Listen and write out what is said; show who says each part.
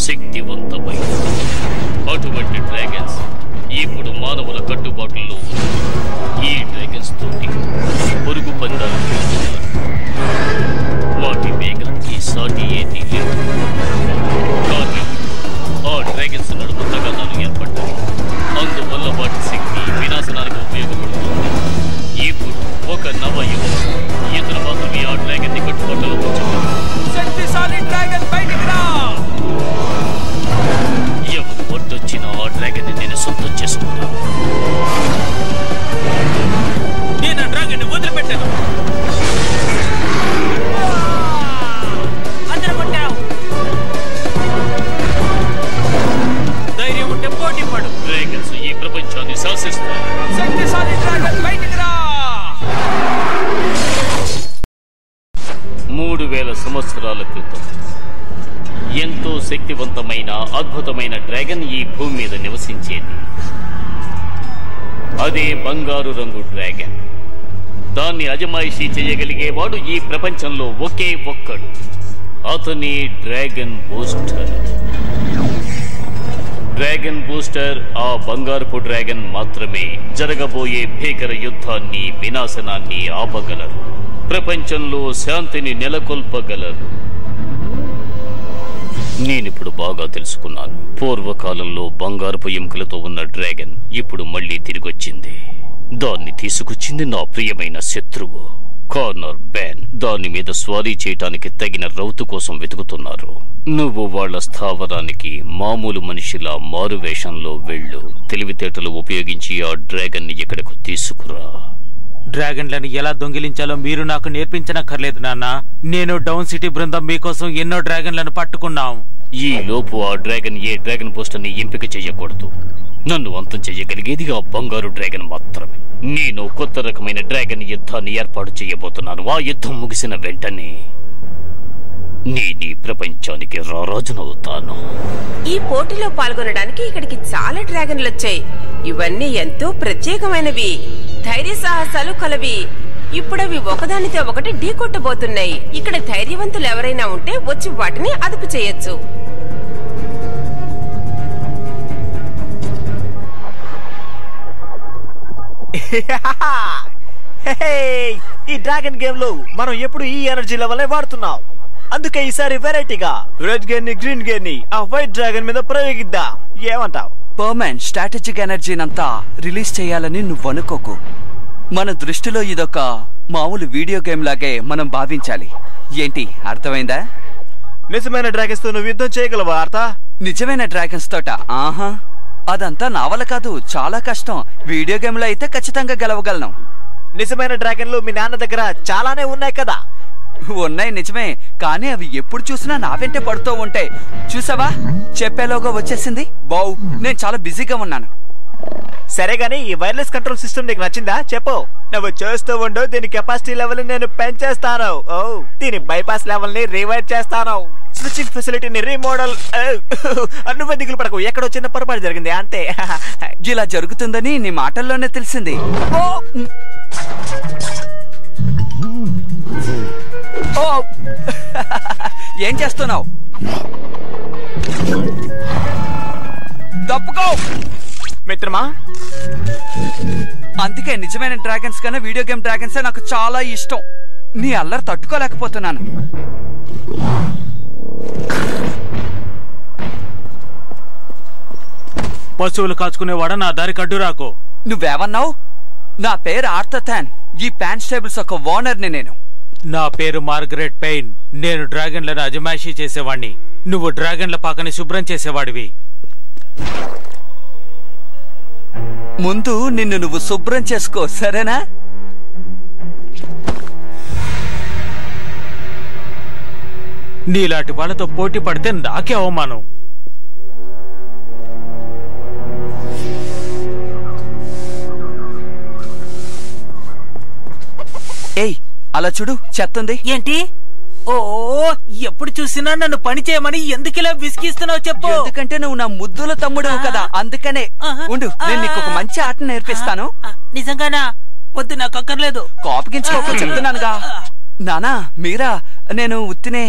Speaker 1: శక్తివంతమైన అటువంటి డ్రాగన్స్ ఇప్పుడు మానవుల కట్టుబాటుల్లో ఈ డ్రాగన్స్ తోటి పొరుగు పందాలు వాటి వేగానికి సాటి ఏది లేదు. కానీ ఆ డ్రాగన్స్ నడుమ తగాదాలు ఏర్పడ్డాయి. అందువల్ల వాటి శక్తి వినాశనానికి ఉపయోగపడుతుంది. ఇప్పుడు ఒక నవ యువత ఇతను మాత్రమే ఆ డ్రాగన్ ని కట్టుబాటులో ఉంచగలరు. ఎవరు ఒడ్డొచ్చిన ఆ డ్రాగన్ ని నేను సొంతం చేసుకున్నాను.
Speaker 2: నేను ఆ డ్రాగన్ ని వదిలిపెట్టాను. అందరూ కొట్టావు. ధైర్యం ఉంటే పోటీ పడు.
Speaker 1: డ్రాగన్స్ ఈ ప్రపంచాన్ని శాసిస్తాయి.
Speaker 2: శక్తిశాలి డ్రాగన్ బయటికి రా.
Speaker 1: 3000 సంవత్సరాల క్రితం ఎంతో శక్తివంతమైన అద్భుతమైన డ్రాగన్ ఈ భూమి మీద నివసించేది. అదే బంగారు రంగు డ్రాగన్. దాన్ని అజమాయిషీ చేయగలిగేవాడు ఈ ప్రపంచంలో ఒకే ఒక్కడు. అతని డ్రాగన్ బూస్టర్. డ్రాగన్ బూస్టర్ ఆ బంగారపు డ్రాగన్ మాత్రమే జరగబోయే భీకర యుద్ధాన్ని, వినాశనాన్ని ఆపగలరు. ప్రపంచంలో శాంతిని నెలకొల్పగలరు. నేనిప్పుడు బాగా తెలుసుకున్నాను. పూర్వకాలంలో బంగారపు ఎముకలతో ఉన్న డ్రాగన్ ఇప్పుడు మళ్లీ తిరిగొచ్చింది. దాన్ని తీసుకొచ్చింది నా ప్రియమైన శత్రువు కార్నర్ బ్యాన్. దాని మీద స్వారీ చేయటానికి తగిన రౌతు కోసం వెతుకుతున్నారు. నువ్వు వాళ్ల స్థావరానికి మామూలు మనిషిలా మారువేషంలో వెళ్ళు. తెలివితేటలు ఉపయోగించి ఆ డ్రాగన్ ని ఇక్కడకు తీసుకురా.
Speaker 2: డ్రాగన్లను ఎలా దొంగిలించాలో మీరు నాకు నేర్పించనక్కర్లేదు నాన్న. నేను డౌన్ సిటీ బృందం మీకోసం ఎన్నో డ్రాగన్లను పట్టుకున్నాం.
Speaker 1: ఈ లోపు ఆ డ్రాగన్ ఏ డ్రాగన్ పోస్టర్ ని ఎంపిక చేయకూడదు. నన్ను అంతం చేయగలిగేది ఆ బంగారు డ్రాగన్ మాత్రమే. నేను కొత్త రకమైన డ్రాగన్ యుద్ధాన్ని ఏర్పాటు చేయబోతున్నాను. ఆ యుద్ధం ముగిసిన వెంటనే నేను ఈ ప్రపంచానికి రారాజునవుతాను.
Speaker 3: ఈ పోటీలో పాల్గొనడానికి ఇక్కడికి చాలా డ్రాగన్లు వచ్చాయి. ఇవన్నీ ఎంతో ప్రత్యేకమైనవి, ధైర్య సాహసాలు కలవి. ఇప్పుడవి ఒకదానితో ఒకటి ఢీకొట్టబోతున్నాయి. ఇక్కడ ధైర్యవంతులు ఎవరైనా ఉంటే వచ్చి వాటిని అదుపు చేయొచ్చు.
Speaker 4: ఈ డ్రాగన్ గేమ్ లో మనం ఎప్పుడు ఈ ఎనర్జీ లెవెల్ వాడుతున్నాం. అందుకే ఈసారి వెరైటీగా రెడ్ గేర్ ని, గ్రీన్ గేర్ ని ఆ వైట్ డ్రాగన్ మీద ప్రయోగిద్దాం. ఏమంటావ్?
Speaker 5: పర్మనెంట్ స్ట్రాటజిక్ ఎనర్జీనంతా రిలీజ్ చేయాలని నువ్వు అనుకోకు. మన దృష్టిలో ఇదొక మామూలు వీడియో గేమ్ లాగే మనం భావించాలి. ఏంటి అర్థమైందా?
Speaker 4: నిజమైన డ్రాగన్స్ తో నువ్వు యుద్ధం చేయగలవా అర్థ?
Speaker 5: నిజమైన డ్రాగన్స్ తోట? ఆహా, అదంతా నా వల్ల కాదు, చాలా కష్టం. వీడియో గేమ్ లో అయితే ఖచ్చితంగా గెలవగలను.
Speaker 4: నిజమైన డ్రాగన్లు మీ నాన్న దగ్గర చాలానే ఉన్నాయి కదా?
Speaker 5: ఉన్నాయి నిజమే, కానీ అవి ఎప్పుడు చూసినా నా వెంటే పడుతూ ఉంటాయి. చూసావా, చెప్పేలోగా వచ్చేసింది. బావ్, నేను చాలా బిజీగా ఉన్నాను.
Speaker 4: సరే గానీ ఈ వైర్లెస్ కంట్రోల్ సిస్టమ్ నీకు నచ్చిందా? చెప్పు. నువ్వు చూస్తూ ఉండు, దీని కెపాసిటీ లెవెల్ నేను పెంచేస్తాను. దీని బైపాస్ లెవెల్ ని రివైర్ చేస్తాను. స్విచ్చింగ్ ఫెసిలిటీని రీమోడల్. నువ్వే దిగులు పడకు, ఎక్కడో చిన్న పొరపాటు జరిగింది అంతే.
Speaker 5: ఇలా జరుగుతుందని నీ మాటల్లోనే తెలిసింది. ఏం చేస్తున్నావు? తప్పుకో
Speaker 4: మిత్రమా.
Speaker 5: అందుకే నిజమైన డ్రాగన్స్ కన్నా వీడియో గేమ్ డ్రాగన్సే నాకు చాలా ఇష్టం. నీ అల్లరి తట్టుకోలేకపోతున్నాను.
Speaker 2: పశువులు కాచుకునేవాడా, నా దారి కడ్డు రాకు.
Speaker 5: నువ్వేమన్నావు? నా పేరు ఆర్థర్. ఈ ప్యాన్ స్టేబుల్స్ ఒక ఓనర్ని నేను.
Speaker 2: నా పేరు మార్గరెట్ పెయిన్. నేను డ్రాగన్లను అజమాయిషీ చేసేవాడిని. నువ్వు డ్రాగన్ల పాకని శుభ్రం చేసేవాడివి.
Speaker 5: ముందు నిన్ను నువ్వు శుభ్రం చేసుకో, సరేనా?
Speaker 2: నీలాంటి వాళ్ళతో పోటీ పడితే నాకే అవమానం.
Speaker 5: ఏయ్, అలా చూడు, చెత్తుంది.
Speaker 2: ఏంటి? ఓ, ఎప్పుడు చూసినా నన్ను పని చేయమని ఎందుకిలా విసిగిస్తున్నావు చెప్పు.
Speaker 5: ఎందుకంటే నువ్వు నా ముద్దుల తమ్ముడు కదా, అందుకనే. ఉండు, నేను నీకు ఒక మంచి ఆట నేర్పిస్తాను.
Speaker 2: నిజంగానా? వద్దు, నాకు అక్కర్లేదు.
Speaker 5: కోపగించుకోక చెప్తున్నానుగా. నానా, మీరా, నేను ఉత్తినే